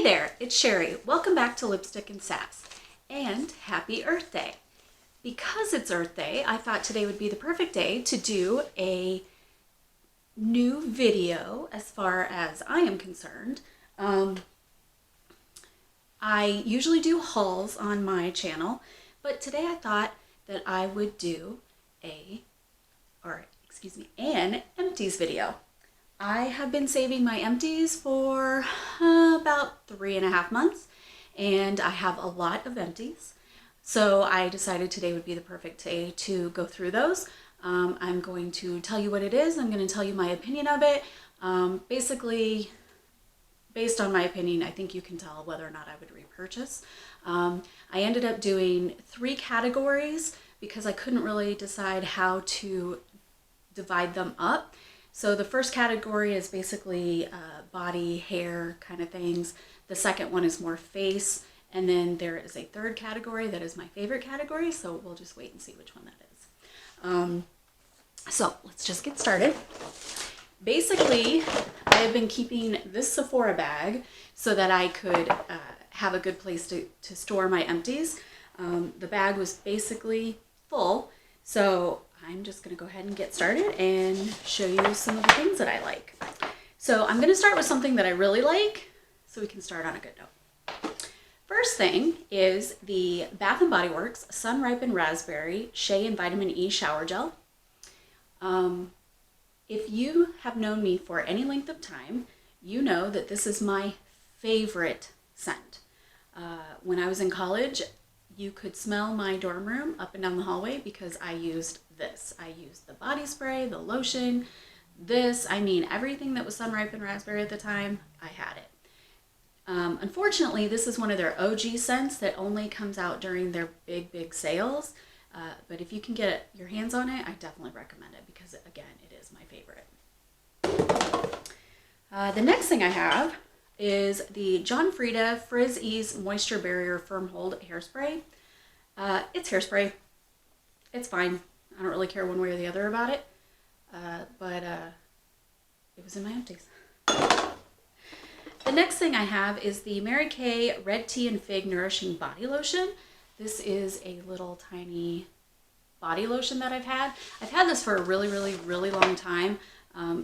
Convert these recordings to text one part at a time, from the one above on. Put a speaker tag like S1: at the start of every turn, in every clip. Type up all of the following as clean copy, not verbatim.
S1: there, it's Sherry. Welcome back to Lipstick and Sass, and happy Earth Day. Because it's Earth Day, I thought today would be the perfect day to do a new video as far as I am concerned. I usually do hauls on my channel, but today I thought that I would do an empties video. I have been saving my empties for about 3.5 months, and I have a lot of empties. So I decided today would be the perfect day to go through those. I'm going to tell you what it is. I'm going to tell you my opinion of it. Basically, based on my opinion, I think you can tell whether or not I would repurchase. I ended up doing 3 categories because I couldn't really decide how to divide them up. So the first category is basically body, hair kind of things. The second one is more face. And then there is a third category that is my favorite category. So we'll just wait and see which one that is. So let's just get started. Basically, I have been keeping this Sephora bag so that I could have a good place to store my empties. The bag was basically full. So I'm just going to go ahead and get started and show you some of the things that I like. So I'm going to start with something that I really like so we can start on a good note. First thing is the Bath & Body Works Sun Ripened Raspberry Shea and Vitamin E Shower Gel. If you have known me for any length of time, you know that this is my favorite scent. When I was in college, you could smell my dorm room up and down the hallway because I used this. I used the body spray, the lotion, everything that was Sun Ripened Raspberry at the time, I had it. Unfortunately, this is one of their OG scents that only comes out during their big sales. But if you can get your hands on it, I definitely recommend it because, again, it is my favorite. The next thing I have is the John Frieda Frizz Ease Moisture Barrier Firm Hold Hairspray. It's hairspray. It's fine. I don't really care one way or the other about it. But it was in my empties. The next thing I have is the Mary Kay Red Tea and Fig Nourishing Body Lotion. This is a little tiny body lotion that I've had. I've had this for a really long time.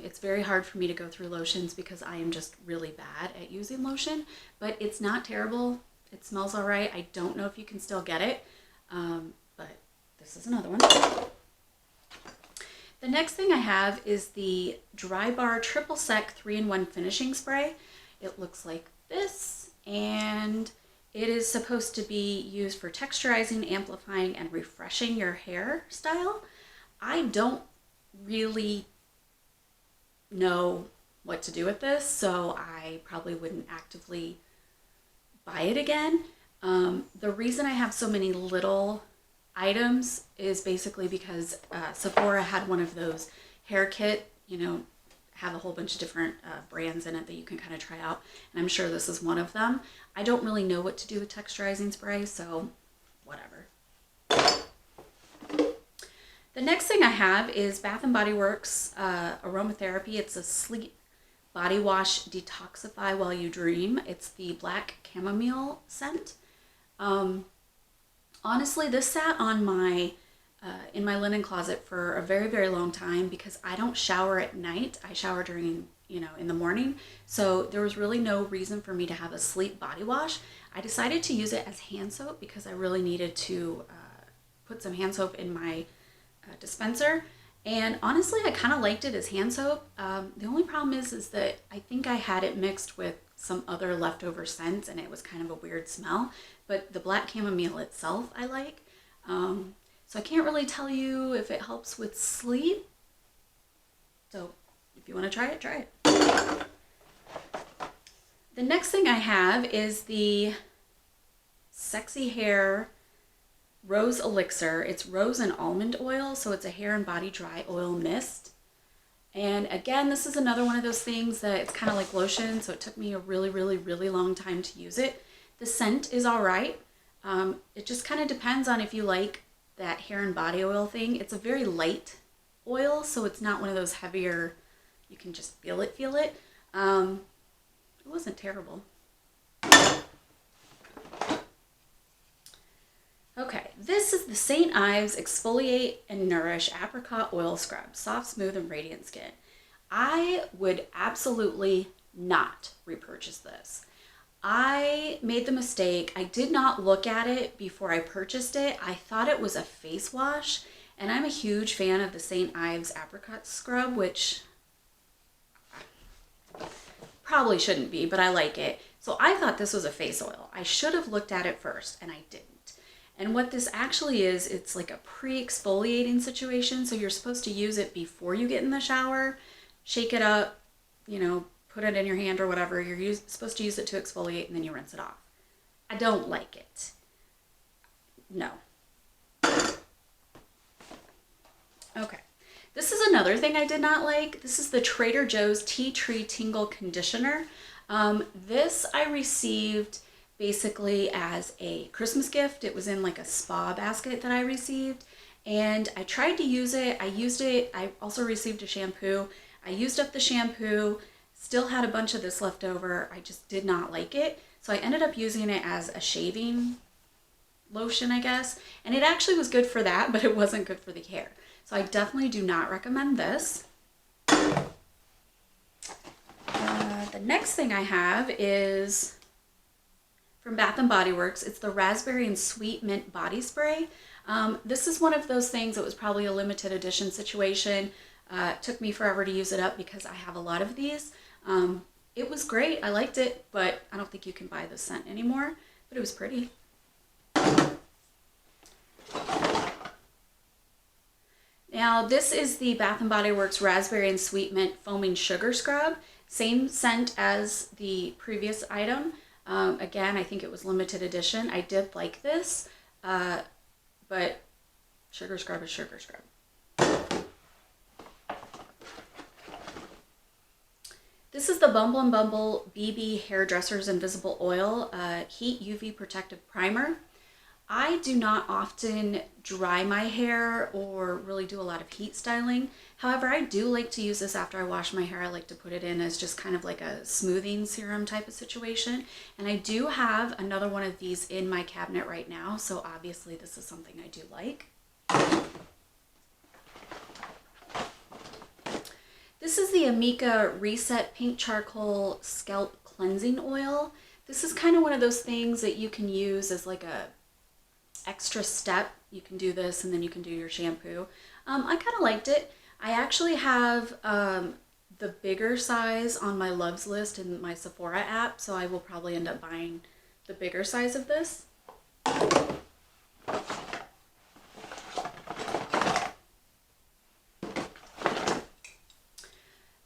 S1: It's very hard for me to go through lotions because I am just really bad at using lotion, but it's not terrible. It smells all right. I don't know if you can still get it, but this is another one. The next thing I have is the Dry Bar Triple Sec 3-in-1 Finishing Spray. It looks like this, and it is supposed to be used for texturizing, amplifying, and refreshing your hairstyle. I don't really know what to do with this, so I probably wouldn't actively buy it again. The reason I have so many little items is basically because Sephora had one of those hair kit, have a whole bunch of different brands in it that you can kind of try out, and I'm sure this is one of them. I don't really know what to do with texturizing spray, so whatever. The next thing I have is Bath & Body Works Aromatherapy. It's a sleep body wash, detoxify while you dream. It's the black chamomile scent. Honestly, this sat on my in my linen closet for a very long time because I don't shower at night. I shower during, in the morning. So there was really no reason for me to have a sleep body wash. I decided to use it as hand soap because I really needed to put some hand soap in my dispenser. And honestly, I kind of liked it as hand soap. The only problem is that I think I had it mixed with some other leftover scents and it was kind of a weird smell. But the black chamomile itself I like. So I can't really tell you if it helps with sleep. So if you want to try it, try it. The next thing I have is the Sexy Hair Rose Elixir. It's rose and almond oil, so it's a hair and body dry oil mist. And again, this is another one of those things that it's kind of like lotion, so it took me a really long time to use it. The scent is all right. It just kind of depends on if you like that hair and body oil thing. It's a very light oil, so it's not one of those heavier, you can just feel it. It wasn't terrible. The This is the St. Ives Exfoliate and Nourish Apricot Oil Scrub. Soft, smooth, and radiant skin. I would absolutely not repurchase this. I made the mistake. I did not look at it before I purchased it. I thought it was a face wash, and I'm a huge fan of the St. Ives Apricot Scrub, which probably shouldn't be, but I like it. So I thought this was a face oil. I should have looked at it first, and I didn't. And what this actually is, it's like a pre-exfoliating situation. So you're supposed to use it before you get in the shower, shake it up, put it in your hand or whatever. You're supposed to use it to exfoliate, and then you rinse it off. I don't like it. No. Okay. This is another thing I did not like. This is the Trader Joe's Tea Tree Tingle Conditioner. This I received basically as a Christmas gift. It was in like a spa basket that I received, and I tried to use it. I used it. I also received a shampoo. I used up the shampoo, still had a bunch of this left over. I just did not like it. So I ended up using it as a shaving lotion, I guess. And it actually was good for that, but it wasn't good for the hair. So I definitely do not recommend this. The next thing I have is from Bath & Body Works. It's the Raspberry and Sweet Mint Body Spray. This is one of those things that was probably a limited edition situation. It took me forever to use it up because I have a lot of these. It was great. I liked it, but I don't think you can buy this scent anymore, but it was pretty. Now this is the Bath & Body Works Raspberry and Sweet Mint Foaming Sugar Scrub. Same scent as the previous item. Again, I think it was limited edition. I did like this, but sugar scrub is sugar scrub. This is the Bumble and Bumble BB Hairdresser's Invisible Oil Heat UV Protective Primer. I do not often dry my hair or really do a lot of heat styling. However, I do like to use this after I wash my hair. I like to put it in as just kind of like a smoothing serum type of situation. And I do have another one of these in my cabinet right now, so obviously this is something I do like. This is the Amika Reset Pink Charcoal Scalp Cleansing Oil. This is kind of one of those things that you can use as like a extra step. You can do this and then you can do your shampoo. I kind of liked it. I actually have the bigger size on my loves list in my Sephora app, so I will probably end up buying the bigger size of this.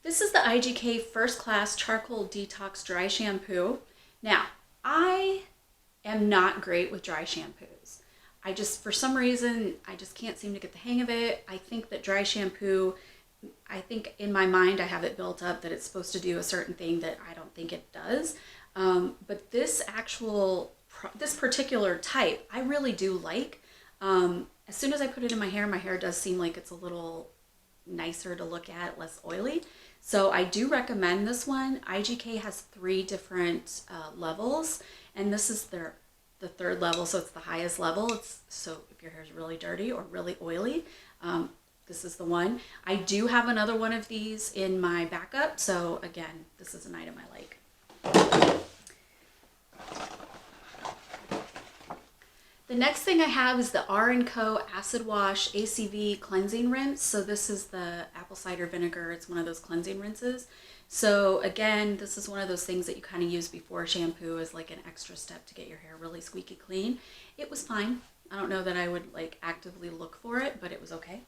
S1: This is the IGK First Class Charcoal Detox Dry Shampoo. Now, I am not great with dry shampoos. For some reason, I just can't seem to get the hang of it. I think that dry shampoo, I think in my mind I have it built up that it's supposed to do a certain thing that I don't think it does. But this particular type, I really do like. As soon as I put it in my hair does seem like it's a little nicer to look at, less oily. So I do recommend this one. IGK has 3 different levels, and this is the third level, so it's the highest level. So if your hair is really dirty or really oily, this is the one. I do have another one of these in my backup, so again, this is an item I like. The next thing I have is the R & Co Acid Wash ACV Cleansing Rinse. So this is the apple cider vinegar. It's one of those cleansing rinses. So again, this is one of those things that you kind of use before shampoo as like an extra step to get your hair really squeaky clean. It was fine. I don't know that I would like actively look for it, but it was okay.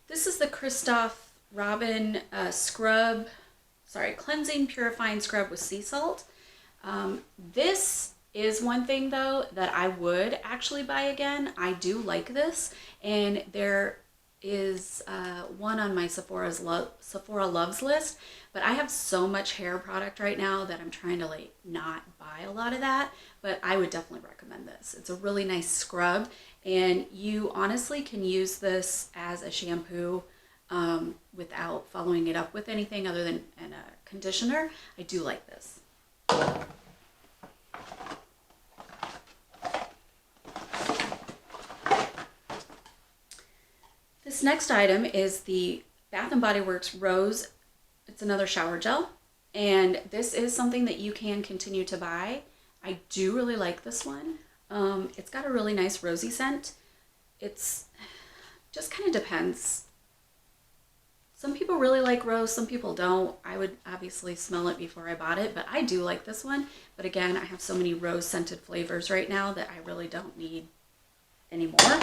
S1: This is the Christoph Robin Cleansing Purifying Scrub with Sea Salt. This is one thing though that I would actually buy again. I do like this, and there is one on my Sephora Loves list, but I have so much hair product right now that I'm trying to like not buy a lot of that, but I would definitely recommend this. It's a really nice scrub, and you honestly can use this as a shampoo without following it up with anything other than a conditioner. I do like this. next item is the Bath & Body Works Rose. It's another shower gel, and this is something that you can continue to buy. I do really like this one. It's got a really nice rosy scent. It's just kind of depends. Some people really like rose, some people don't. I would obviously smell it before I bought it, but I do like this one. But again, I have so many rose scented flavors right now that I really don't need any more.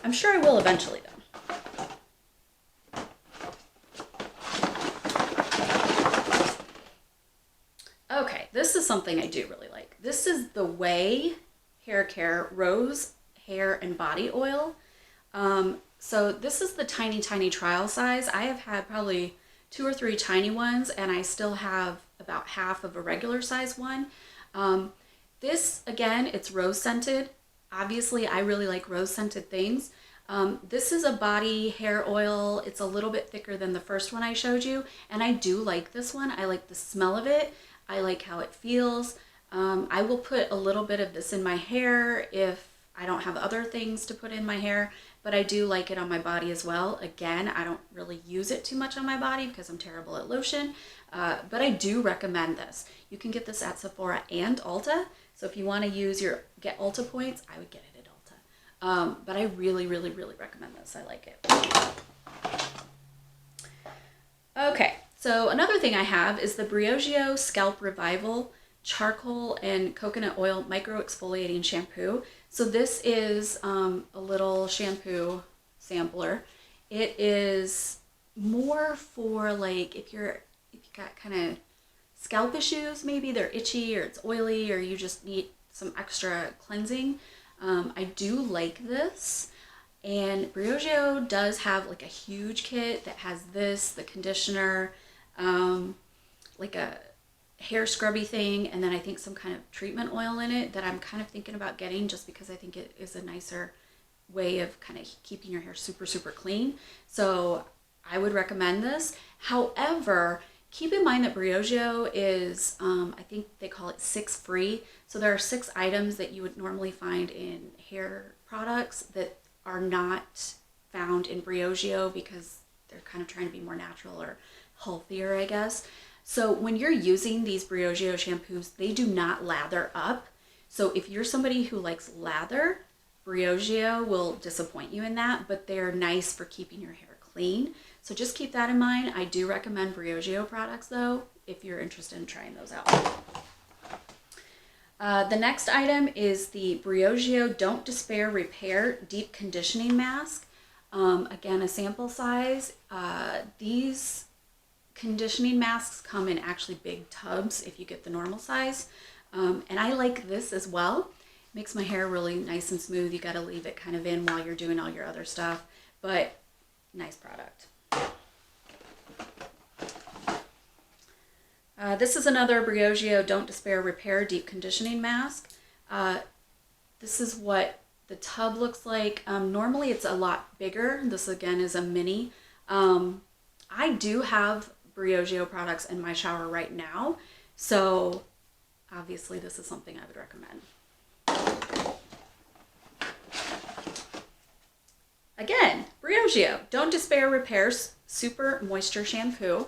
S1: I'm sure I will eventually though. Okay, this is something I do really like. This is the Way Hair Care Rose Hair and Body Oil. So this is the tiny trial size. I have had probably 2 or 3 tiny ones, and I still have about half of a regular size one. This, again, it's rose scented. Obviously, I really like rose scented things. This is a body hair oil. It's a little bit thicker than the first one I showed you, and I do like this one. I like the smell of it. I like how it feels. I will put a little bit of this in my hair if I don't have other things to put in my hair, but I do like it on my body as well. Again, I don't really use it too much on my body because I'm terrible at lotion, but I do recommend this. You can get this at Sephora and Ulta, so if you want to get Ulta points, I would get it at Ulta. But I really recommend this. I like it. Okay, so another thing I have is the Briogeo Scalp Revival Charcoal and Coconut Oil Micro Exfoliating Shampoo. So this is a little shampoo sampler. It is more for like if you got kind of scalp issues, maybe they're itchy or it's oily or you just need some extra cleansing. I do like this. And Briogeo does have like a huge kit that has this, the conditioner, like a hair scrubby thing, and then I think some kind of treatment oil in it that I'm kind of thinking about getting just because I think it is a nicer way of kind of keeping your hair super clean. So I would recommend this. However, keep in mind that Briogeo is, I think they call it 6 free. So there are 6 items that you would normally find in hair products that are not found in Briogeo because they're kind of trying to be more natural or healthier, I guess. So when you're using these Briogeo shampoos, they do not lather up. So if you're somebody who likes lather, Briogeo will disappoint you in that, but they're nice for keeping your hair clean. So just keep that in mind. I do recommend Briogeo products though, if you're interested in trying those out. The next item is the Briogeo Don't Despair Repair Deep Conditioning Mask. Again, a sample size. These conditioning masks come in actually big tubs if you get the normal size. And I like this as well. It makes my hair really nice and smooth. You got to leave it kind of in while you're doing all your other stuff, but nice product. This is another Briogeo Don't Despair Repair Deep Conditioning Mask. This is what the tub looks like. Normally it's a lot bigger. This again is a mini. I do have Briogeo products in my shower right now, so obviously this is something I would recommend. Again, Briogeo Don't Despair Repairs Super Moisture Shampoo.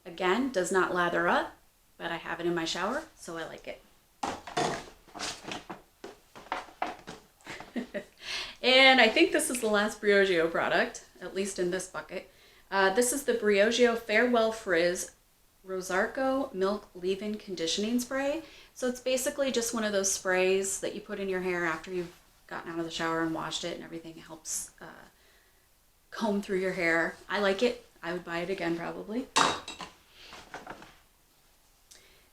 S1: Again, does not lather up, but I have it in my shower, so I like it. And I think this is the last Briogeo product, at least in this bucket. This is the Briogeo Farewell Frizz Rosarco Milk Leave-In Conditioning Spray. So it's basically just one of those sprays that you put in your hair after you've gotten out of the shower and washed it and everything. It helps comb through your hair. I like it. I would buy it again probably.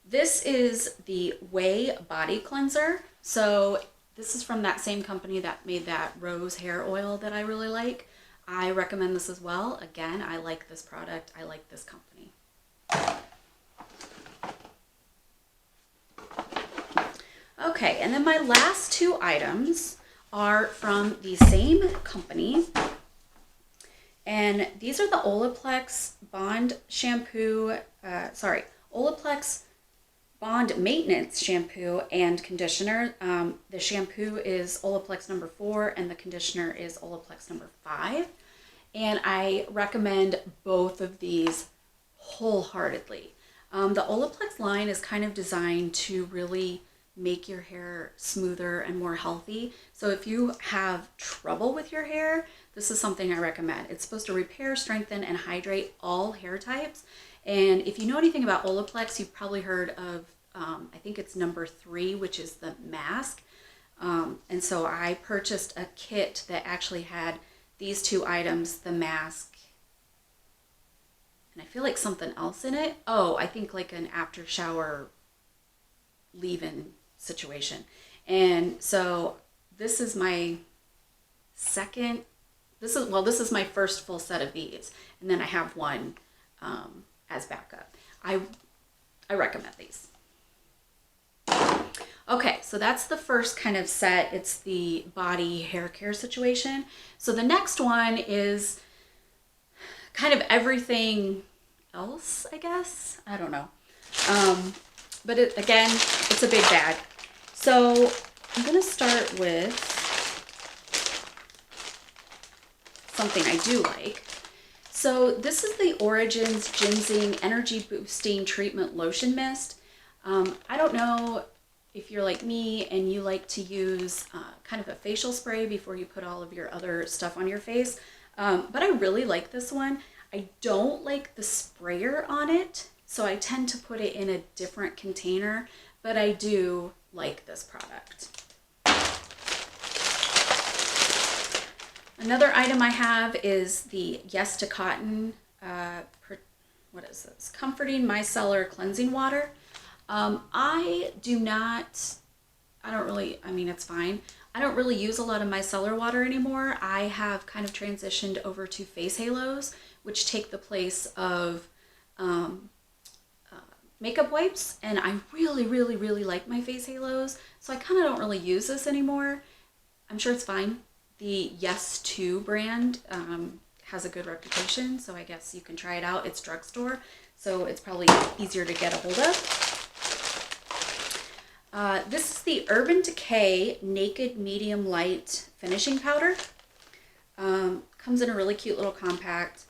S1: This is the Way Body Cleanser. So this is from that same company that made that rose hair oil that I really like. I recommend this as well. Again, I like this product. I like this company. Okay, and then my last 2 items are from the same company. And these are the Olaplex Bond Shampoo, Olaplex Bond Maintenance shampoo and conditioner. The shampoo is Olaplex number 4 and the conditioner is Olaplex number 5. And I recommend both of these wholeheartedly. The Olaplex line is kind of designed to really make your hair smoother and more healthy. So if you have trouble with your hair, this is something I recommend. It's supposed to repair, strengthen, and hydrate all hair types. And if you know anything about Olaplex, you've probably heard of, I think it's number 3, which is the mask. And so I purchased a kit that actually had these 2 items, the mask, and I feel like something else in it. Oh, I think like an after shower leave-in situation. And so this is my second, this is my first full set of these. And then I have one as backup. I recommend these. Okay, so that's the first kind of set. It's the body hair care situation. So the next one is kind of everything else, I guess. I don't know. But again, it's a big bag. So I'm gonna start with something I do like. So this is the Origins Ginseng Energy Boosting Treatment Lotion Mist. I don't know if you're like me and you like to use kind of a facial spray before you put all of your other stuff on your face, but I really like this one. I don't like the sprayer on it, so I tend to put it in a different container, but I do like this product. Another item I have is the Yes to Cotton, what is this? Comforting Micellar Cleansing Water. It's fine. I don't really use a lot of micellar water anymore. I have kind of transitioned over to face halos, which take the place of makeup wipes. And I really, really, really like my face halos. So I kind of don't really use this anymore. I'm sure it's fine. The Yes To brand has a good reputation, so I guess you can try it out. It's drugstore, so it's probably easier to get a hold of. This is the Urban Decay Naked Medium Light Finishing Powder. Comes in a really cute little compact.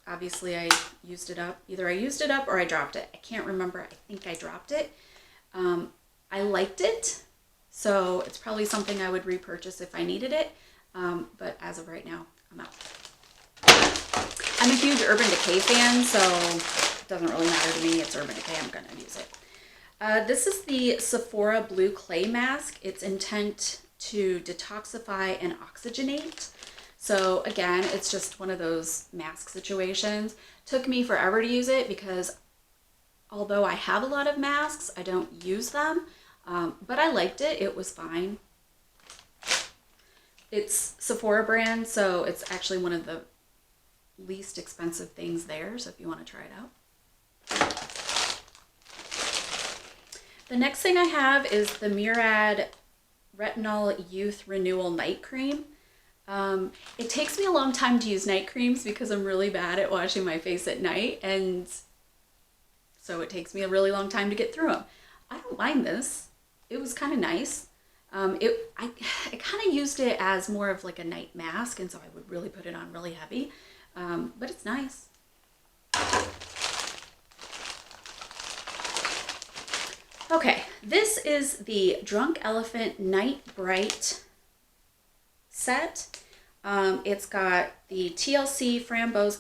S1: Obviously I used it up. Either I used it up or I dropped it. I can't remember. I think I dropped it. I liked it, so it's probably something I would repurchase if I needed it. But as of right now, I'm out. I'm a huge Urban Decay fan, so it doesn't really matter to me. It's Urban Decay. I'm going to use it. This is the Sephora Blue Clay Mask. It's intent to detoxify and oxygenate. So again, it's just one of those mask situations. Took me forever to use it because although I have a lot of masks, I don't use them. But I liked it. It was fine. It's Sephora brand, so it's actually one of the least expensive things there. So if you want to try it out. The next thing I have is the Murad Retinol Youth Renewal Night Cream. It takes me a long time to use night creams because I'm really bad at washing my face at night, and so it takes me a really long time to get through them. I don't mind this. It was kind of nice. I kind of used it as more of like a night mask, and so I would really put it on really heavy, but it's nice. Okay, this is the Drunk Elephant Night Bright set. It's got the TLC Framboise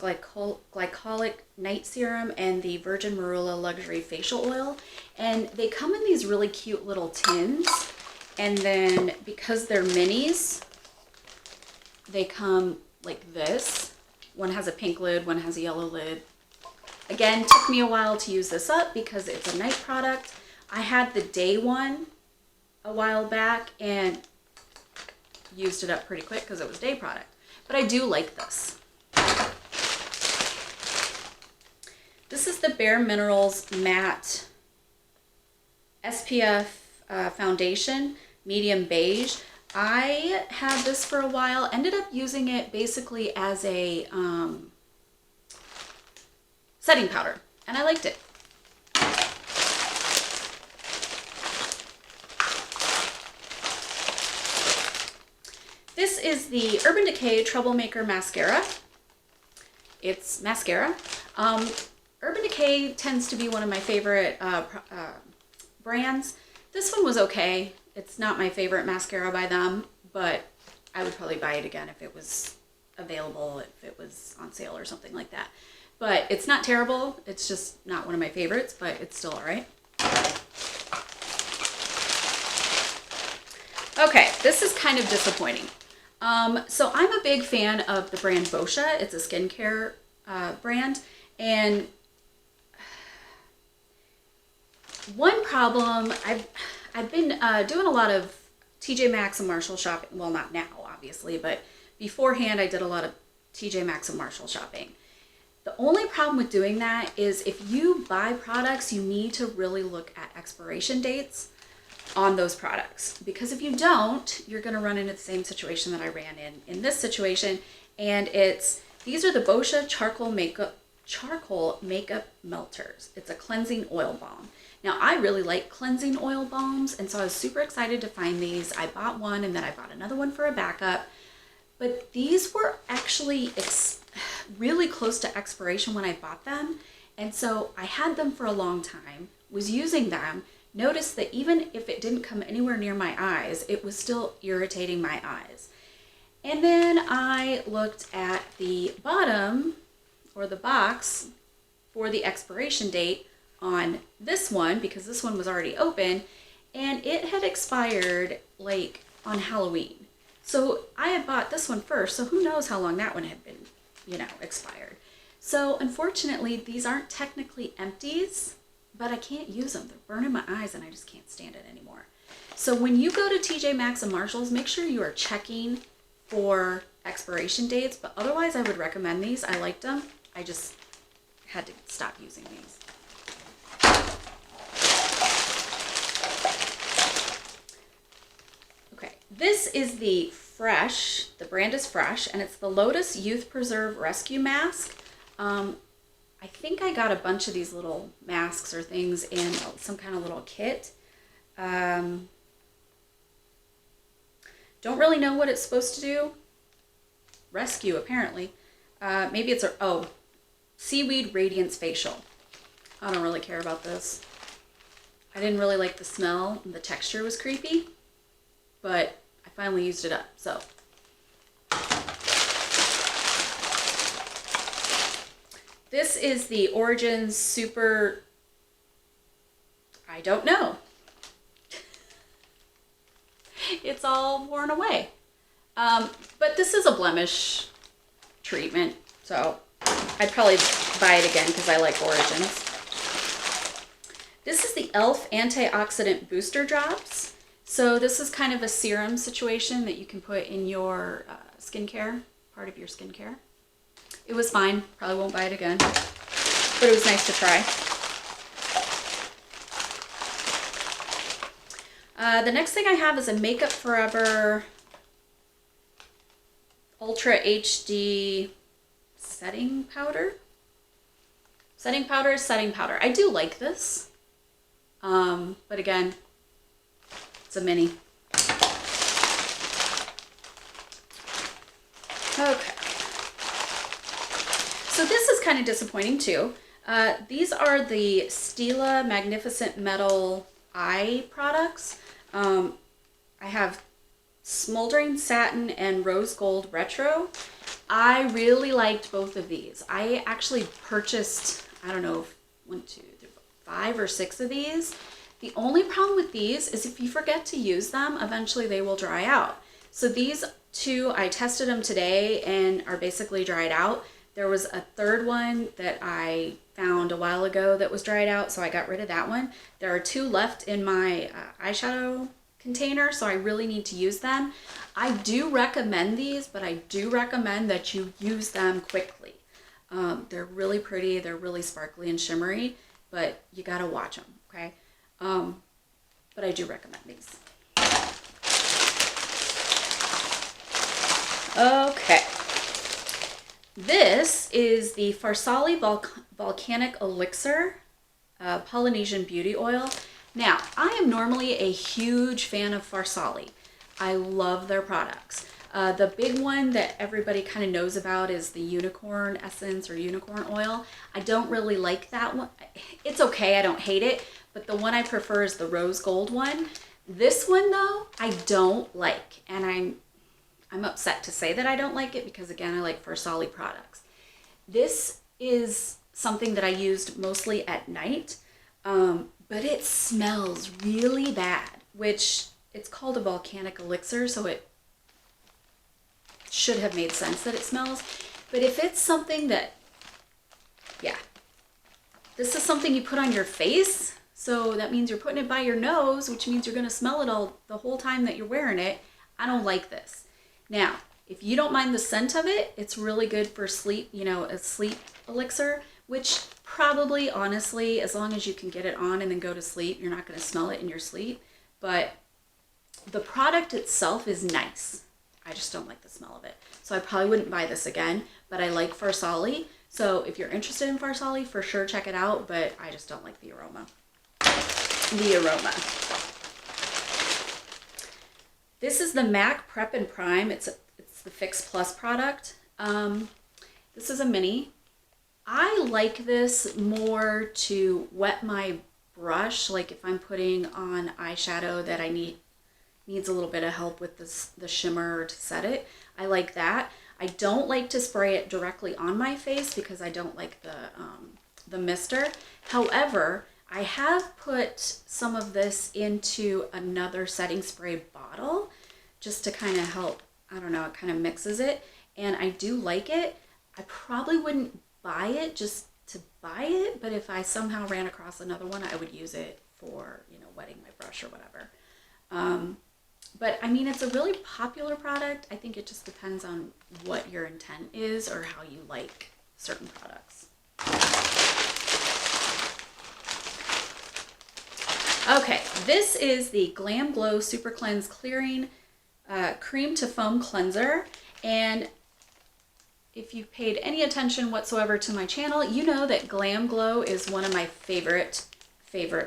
S1: Glycolic Night Serum and the Virgin Marula Luxury Facial Oil. And they come in these really cute little tins. And then because they're minis, they come like this. One has a pink lid, one has a yellow lid. Again, took me a while to use this up because it's a night product. I had the day one a while back and used it up pretty quick because it was day product. But I do like this. This is the Bare Minerals Matte SPF Foundation, medium beige. I had this for a while, ended up using it basically as a setting powder, and I liked it. is the Urban Decay Troublemaker Mascara. It's mascara. Urban Decay tends to be one of my favorite brands. This one was okay. It's not my favorite mascara by them, but I would probably buy it again if it was available, if it was on sale or something like that. But it's not terrible. It's just not one of my favorites, but it's still all right. Okay, this is kind of disappointing. So I'm a big fan of the brand Boscia. It's a skincare brand. And one problem, I've been doing a lot of TJ Maxx and Marshall shopping. Well, not now, obviously, but beforehand I did a lot of TJ Maxx and Marshall shopping. The only problem with doing that is if you buy products, you need to really look at expiration dates on those products, because if you don't, you're going to run into the same situation that I ran in this situation. And these are the Boscia charcoal makeup melters. It's a cleansing oil balm. Now I really like cleansing oil balms, and so I was super excited to find these. I bought one and then I bought another one for a backup, but these were actually really close to expiration when I bought them. And so I had them for a long time, was using them, noticed that even if it didn't come anywhere near my eyes, it was still irritating my eyes. And then I looked at the bottom or the box for the expiration date on this one, because this one was already open and it had expired like on Halloween. So I had bought this one first, so who knows how long that one had been, expired. So unfortunately, these aren't technically empties, but I can't use them. They're burning my eyes and I just can't stand it anymore. So when you go to TJ Maxx and Marshalls, make sure you are checking for expiration dates, but otherwise I would recommend these. I liked them. I just had to stop using these. Okay, this is the brand is Fresh, and it's the Lotus Youth Preserve Rescue Mask. I think I got a bunch of these little masks or things in some kind of little kit. Don't really know what it's supposed to do. Rescue, apparently. Maybe it's Seaweed Radiance Facial. I don't really care about this. I didn't really like the smell, and the texture was creepy, but I finally used it up, so. This is the Origins Super, I don't know. It's all worn away. But this is a blemish treatment, so I'd probably buy it again because I like Origins. This is the e.l.f. Antioxidant Booster Drops. So this is kind of a serum situation that you can put in your skincare, part of your skincare. It was fine. Probably won't buy it again, but it was nice to try. The next thing I have is a Makeup Forever Ultra HD setting powder. Setting powder. I do like this, but again, it's a mini. Okay. So this is kind of disappointing too. These are the Stila Magnificent Metal Eye products. I have Smoldering Satin and Rose Gold Retro. I really liked both of these. I actually purchased, I don't know, 5 or 6 of these. The only problem with these is if you forget to use them, eventually they will dry out. So these two, I tested them today and are basically dried out. There was a third one that I found a while ago that was dried out, so I got rid of that one. There are 2 left in my eyeshadow container, so I really need to use them. I do recommend these, but I do recommend that you use them quickly. They're really pretty, they're really sparkly and shimmery, but you gotta watch them, okay? But I do recommend these. Okay. This is the Farsali Volcanic Elixir Polynesian Beauty Oil. Now, I am normally a huge fan of Farsali. I love their products. The big one that everybody kind of knows about is the unicorn essence or unicorn oil. I don't really like that one. It's okay, I don't hate it, but the one I prefer is the rose gold one. This one though, I don't like, and I'm upset to say that I don't like it because again, I like Farsali products. This is something that I used mostly at night, but it smells really bad, which it's called a volcanic elixir, so it should have made sense that it smells. But if it's something that, yeah, this is something you put on your face, so that means you're putting it by your nose, which means you're gonna smell it all the whole time that you're wearing it. I don't like this. Now, if you don't mind the scent of it, it's really good for sleep, you know, a sleep elixir, which probably, honestly, as long as you can get it on and then go to sleep, you're not gonna smell it in your sleep. But the product itself is nice. I just don't like the smell of it. So I probably wouldn't buy this again, but I like Farsali. So if you're interested in Farsali, for sure check it out, but I just don't like the aroma. This is the MAC Prep and Prime. It's the Fix Plus product. This is a mini. I like this more to wet my brush, like if I'm putting on eyeshadow that I needs a little bit of help with the shimmer to set it. I like that. I don't like to spray it directly on my face because I don't like the mister. However, I have put some of this into another setting spray bottle just to kind of help, I don't know, it kind of mixes it. And I do like it. I probably wouldn't buy it just to buy it, but if I somehow ran across another one, I would use it for, you know, wetting my brush or whatever. But I mean, it's a really popular product. I think it just depends on what your intent is or how you like certain products. Okay, this is the Glam Glow Super Cleanse Clearing Cream to Foam Cleanser. And if you've paid any attention whatsoever to my channel, you know that Glam Glow is one of my favorite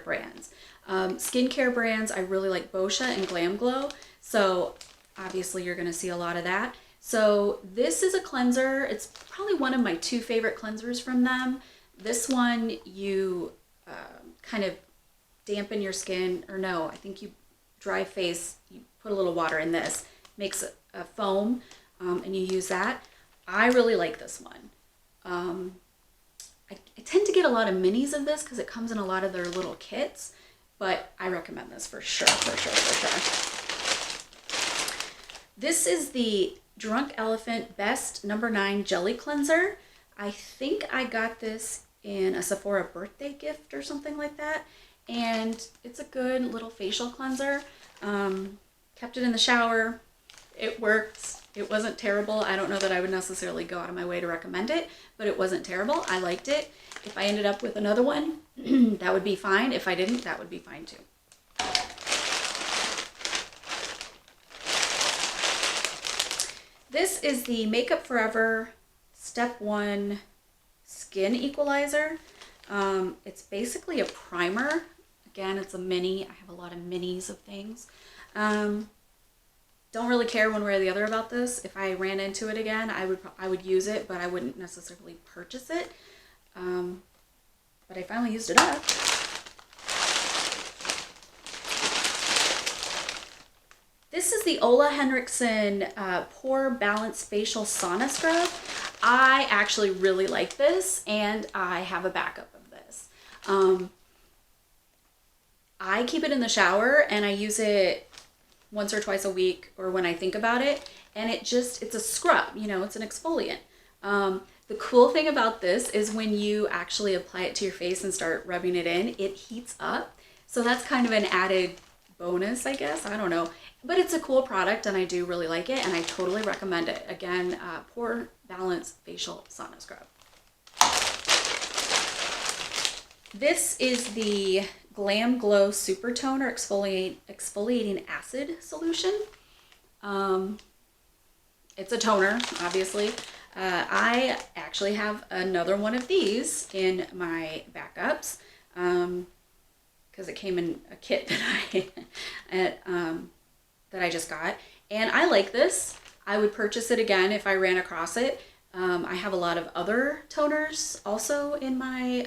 S1: brands. Skincare brands, I really like Boscia and Glam Glow, so obviously you're going to see a lot of that. So this is a cleanser. It's probably one of my two favorite cleansers from them. This one, you kind of dampen your skin, or no, I think you dry face, you put a little water in this, makes a foam, and you use that. I really like this one. I tend to get a lot of minis of this because it comes in a lot of their little kits, but I recommend this for sure. This is the Drunk Elephant Best No. 9 Jelly Cleanser. I think I got this in a Sephora birthday gift or something like that, and it's a good little facial cleanser. Kept it in the shower. It worked. It wasn't terrible. I don't know that I would necessarily go out of my way to recommend it, but it wasn't terrible. I liked it. If I ended up with another one, that would be fine. If I didn't, that would be fine too. This is the Makeup Forever Step 1 Skin Equalizer. It's basically a primer. Again, it's a mini. I have a lot of minis of things. Don't really care one way or the other about this. If I ran into it again, I would use it, but I wouldn't necessarily purchase it. But I finally used it up. This is the Ola Henriksen Pore Balance Facial Sauna Scrub. I actually really like this, and I have a backup of this. I keep it in the shower, and I use it once or twice a week, or when I think about it, and it's a scrub, you know, it's an exfoliant. The cool thing about this is when you actually apply it to your face and start rubbing it in, it heats up. So that's kind of an added bonus, I guess. I don't know. But it's a cool product, and I do really like it, and I totally recommend it. Again, Pore Balance Facial Sauna Scrub. This is the Glam Glow Super Toner Exfoliating Acid Solution. It's a toner, obviously. I actually have another one of these in my backups because it came in a kit that that I just got. And I like this. I would purchase it again if I ran across it. I have a lot of other toners also in my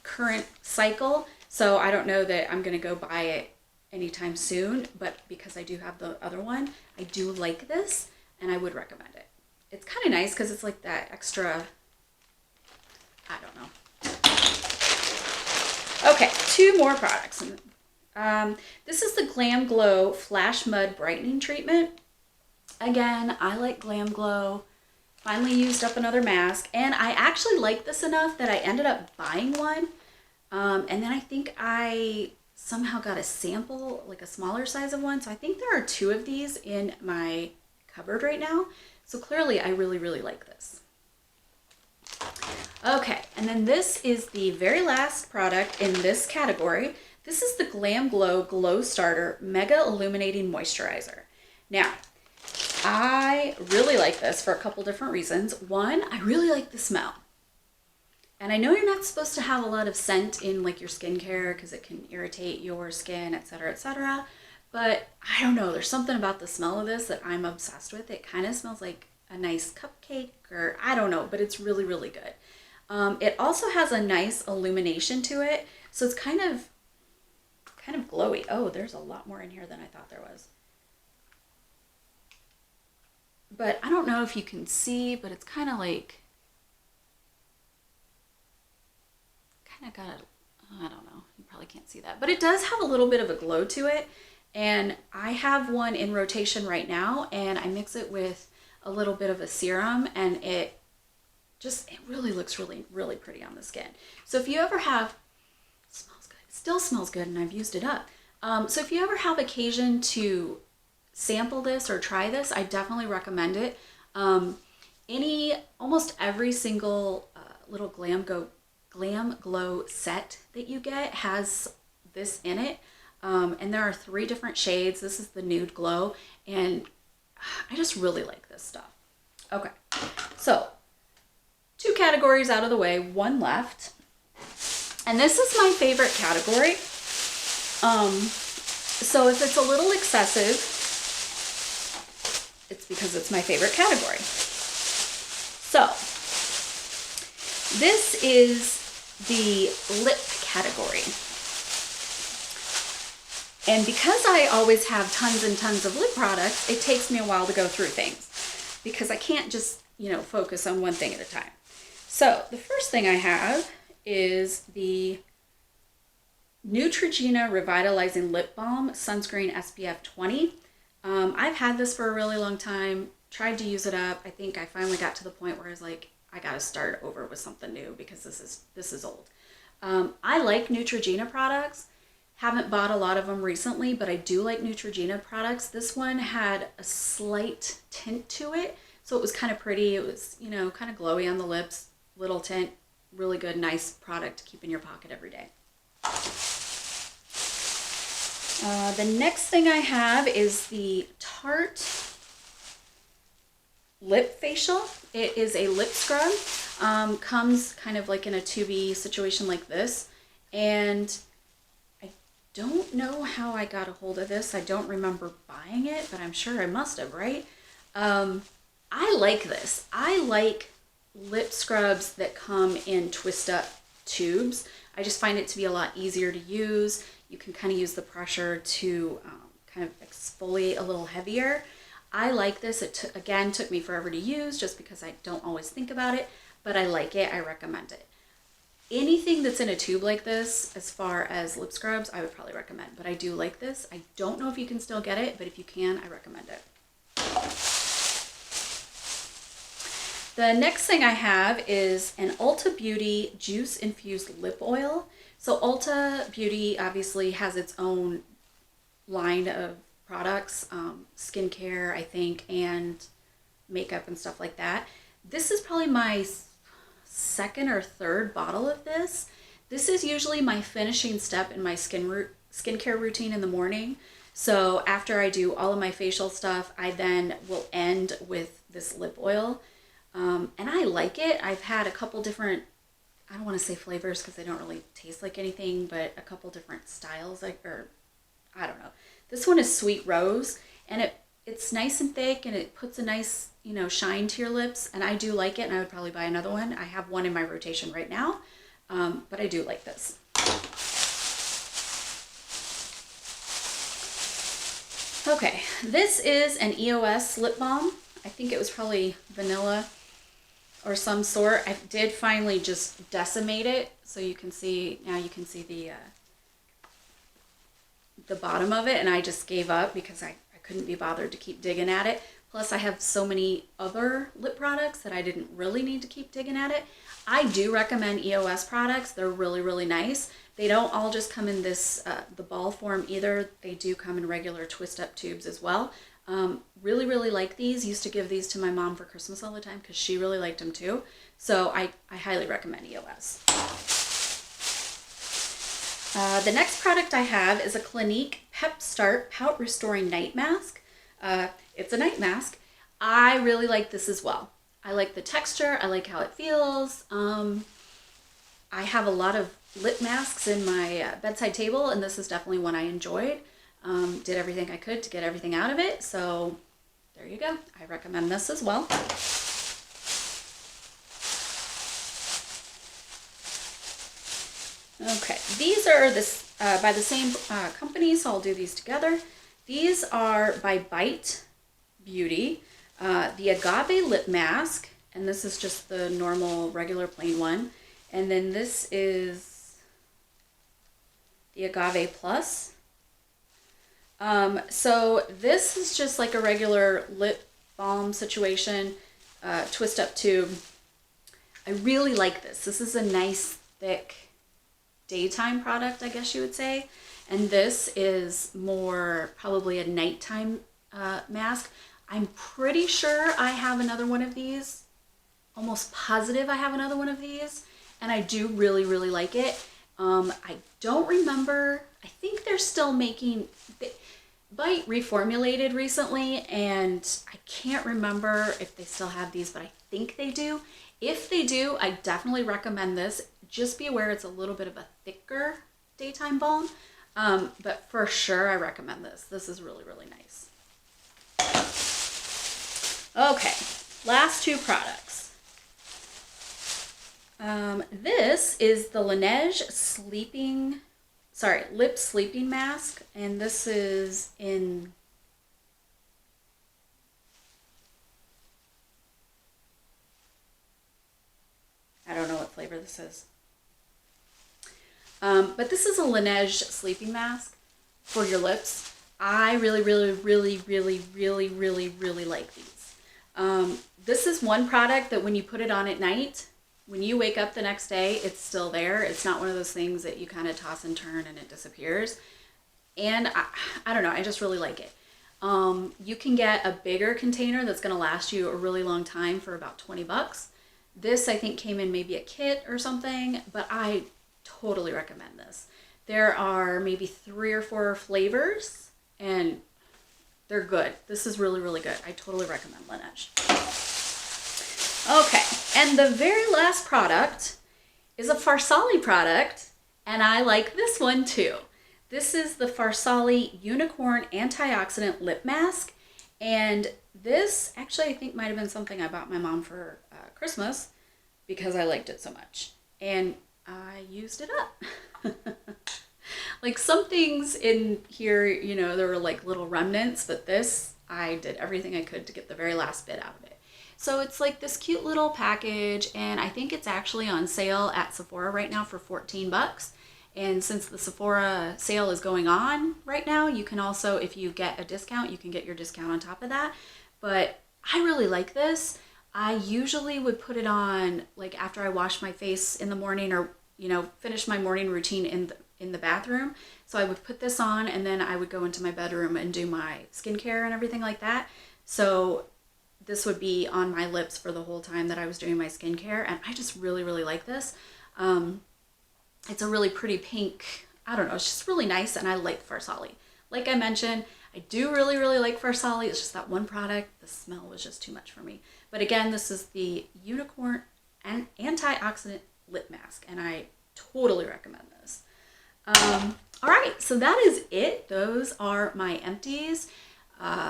S1: current cycle, so I don't know that I'm gonna go buy it anytime soon, but because I do have the other one, I do like this and I would recommend it. It's kind of nice because it's like that extra, I don't know. Okay, 2 more products. This is the Glam Glow Flash Mud Brightening Treatment. Again, I like Glam Glow. Finally used up another mask, and I actually like this enough that I ended up buying one. And then I think I somehow got a sample, like a smaller size of one. So I think there are 2 of these in my cupboard right now. So clearly I really, really like this. Okay, and then this is the very last product in this category. This is the Glam Glow Glow Starter Mega Illuminating Moisturizer. Now, I really like this for a couple different reasons. One, I really like the smell. And I know you're not supposed to have a lot of scent in like your skincare because it can irritate your skin, etc., etc. But I don't know, there's something about the smell of this that I'm obsessed with. It kind of smells like a nice cupcake, or I don't know, but it's really, really good. It also has a nice illumination to it, so it's kind of glowy. Oh, there's a lot more in here than I thought there was. But I don't know if you can see, but it's kind of like, got a, I don't know, you probably can't see that, but it does have a little bit of a glow to it. And I have one in rotation right now, and I mix it with a little bit of a serum, and it really looks really, really pretty on the skin. So if you ever have, it smells good, it still smells good, and I've used it up. So if you ever have occasion to sample this or try this, I definitely recommend it. Almost every single little Glam Glow set that you get has this in it. And there are 3 different shades. This is the Nude Glow, and I just really like this stuff. Okay, so 2 categories out of the way, 1 left. And this is my favorite category. So if it's a little excessive, it's because it's my favorite category. So this is the lip category. And because I always have tons and tons of lip products, it takes me a while to go through things because I can't just, focus on one thing at a time. So the first thing I have is the Neutrogena Revitalizing Lip Balm Sunscreen SPF 20. I've had this for a really long time, tried to use it up. I think I finally got to the point where I was like, I gotta start over with something new because this is old. I like Neutrogena products. Haven't bought a lot of them recently, but I do like Neutrogena products. This one had a slight tint to it, so it was kind of pretty. It was, kind of glowy on the lips, little tint, really good, nice product to keep in your pocket every day. The next thing I have is the Tarte Lip Facial. It is a lip scrub. Comes kind of like in a tubey situation like this, and I don't know how I got a hold of this. I don't remember buying it, but I'm sure I must have, right? I like this. I like lip scrubs that come in twist up tubes. I just find it to be a lot easier to use. You can kind of use the pressure to kind of exfoliate a little heavier. I like this. It again took me forever to use just because I don't always think about it, but I like it. I recommend it. Anything that's in a tube like this, as far as lip scrubs, I would probably recommend, but I do like this. I don't know if you can still get it, but if you can, I recommend it. The next thing I have is an Ulta Beauty Juice Infused Lip Oil. So Ulta Beauty obviously has its own line of products, skincare, I think, and makeup and stuff like that. This is probably my 2nd or 3rd bottle of this. This is usually my finishing step in my skincare routine in the morning. So after I do all of my facial stuff, I then will end with this lip oil. And I like it. I've had a couple different, I don't want to say flavors because they don't really taste like anything, but a couple different styles, or I don't know. This one is Sweet Rose, and it's nice and thick, and it puts a nice, you know, shine to your lips, and I do like it, and I would probably buy another one. I have one in my rotation right now, but I do like this. Okay, this is an EOS lip balm. I think it was probably vanilla or some sort. I did finally just decimate it, so you can see, now you can see the bottom of it, and I just gave up because I couldn't be bothered to keep digging at it. Plus I have so many other lip products that I didn't really need to keep digging at it. I do recommend EOS products. They're really, really nice. They don't all just come in this, the ball form either. They do come in regular twist up tubes as well. Really, really like these. Used to give these to my mom for Christmas all the time because she really liked them too. So I highly recommend EOS. The next product I have is a Clinique Pep Start Pout Restoring Night Mask. It's a night mask. I really like this as well. I like the texture. I like how it feels. I have a lot of lip masks in my bedside table, and this is definitely one I enjoyed. Did everything I could to get everything out of it, so there you go. I recommend this as well. Okay, these are this by the same company, so I'll do these together. These are by Bite Beauty, the Agave Lip Mask, and this is just the normal, regular, plain one. And then this is the Agave Plus. So this is just like a regular lip balm situation, twist up tube. I really like this. This is a nice, thick daytime product, I guess you would say. And this is more probably a nighttime mask. I'm pretty sure I have another one of these. Almost positive I have another one of these. And I do really, really like it. I don't remember. I think they're still making... Bite reformulated recently, and I can't remember if they still have these, but I think they do. If they do, I definitely recommend this. Just be aware it's a little bit of a thicker daytime balm, but for sure I recommend this. This is really, really nice. Okay, last two products. This is the Laneige lip sleeping mask, and this is in I don't know what flavor this is. But this is a Laneige sleeping mask for your lips. I really, really, really, really, really, really, really like these. This is one product that when you put it on at night, when you wake up the next day, it's still there. It's not one of those things that you kind of toss and turn and it disappears. And I don't know, I just really like it. You can get a bigger container that's gonna last you a really long time for about 20 bucks. This I think came in maybe a kit or something, but I totally recommend this. There are maybe 3 or 4 flavors and they're good. This is really, really good. I totally recommend Laneige. Okay, and the very last product is a Farsali product, and I like this one too. This is the Farsali Unicorn Antioxidant Lip Mask, and this actually I think might have been something I bought my mom for Christmas because I liked it so much, and I used it up. Like some things in here, you know, there were like little remnants, but this, I did everything I could to get the very last bit out of it. So it's like this cute little package, and I think it's actually on sale at Sephora right now for 14 bucks. And since the Sephora sale is going on right now, you can also, if you get a discount, you can get your discount on top of that. But I really like this. I usually would put it on like after I wash my face in the morning, or, you know, finish my morning routine in the bathroom. So I would put this on, and then I would go into my bedroom and do my skincare and everything like that. So this would be on my lips for the whole time that I was doing my skincare, and I just really, really like this. It's a really pretty pink, I don't know, it's just really nice, and I like Farsali. Like I mentioned, I do really, really like Farsali. It's just that one product, the smell was just too much for me. But again, this is the Unicorn Antioxidant Lip Mask, and I totally recommend this. All right, so that is it. Those are my empties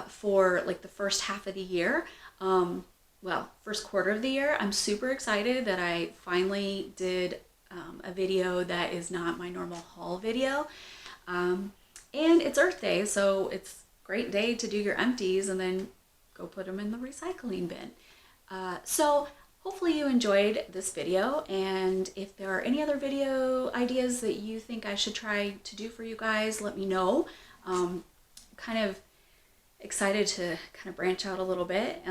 S1: for like the first half of the year. Well, first quarter of the year. I'm super excited that I finally did a video that is not my normal haul video. And it's Earth Day, so it's a great day to do your empties and then go put them in the recycling bin. So hopefully you enjoyed this video, and if there are any other video ideas that you think I should try to do for you guys, let me know. Kind of excited to kind of branch out a little bit,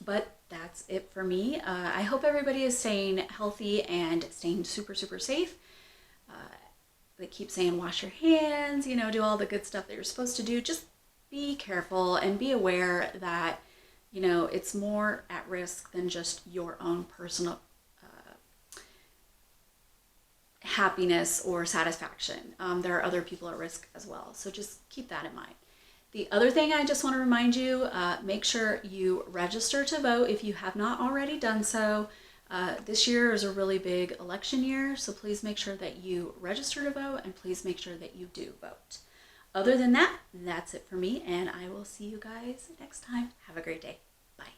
S1: but that's it for me. I hope everybody is staying healthy and staying super, super safe. They keep saying wash your hands, you know, do all the good stuff that you're supposed to do. Just be careful and be aware that, you know, it's more at risk than just your own personal happiness or satisfaction. There are other people at risk as well. So just keep that in mind. The other thing I just want to remind you, make sure you register to vote if you have not already done so. This year is a really big election year, so please make sure that you register to vote and please make sure that you do vote. Other than that, that's it for me, and I will see you guys next time. Have a great day. Bye.